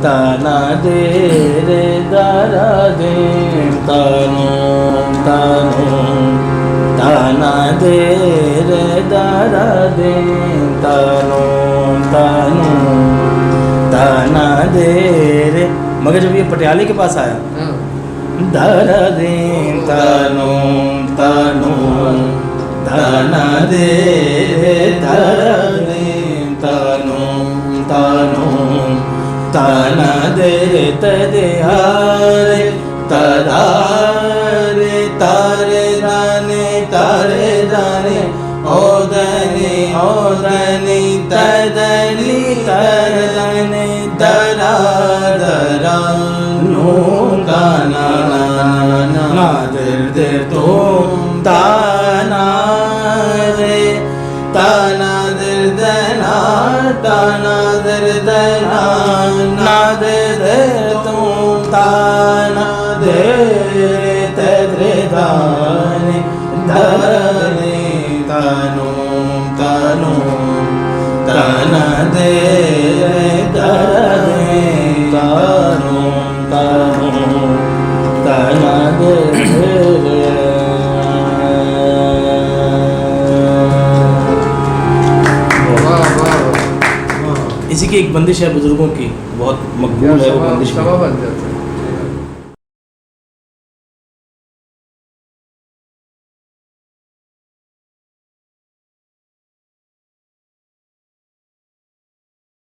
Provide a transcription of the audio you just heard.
ताना दे रे दारा दे तानो तानो ताना दे रे दारा दे तानो तानो ताना दे रे। मगर जब ये पटियाले के पास आया, दारा दे तानो तानो ताना दे रे दारा दे तानो तानो ताना दे रे तदे हारे तदारे तारे दाने ओदनी ओदनी तदनी तरदनी दरा दरा नो गाना ना दिल दे तो ताना रे ताना दिल दना ताना दिल दना ना दे दे तू ताना दे तेरे दाने दाने तानो तानो ताना दे दाने तानो तानो ताना दे। इसी की एक बंदिश है बुजुर्गों की, बहुत मकबूल है वो बंदिश।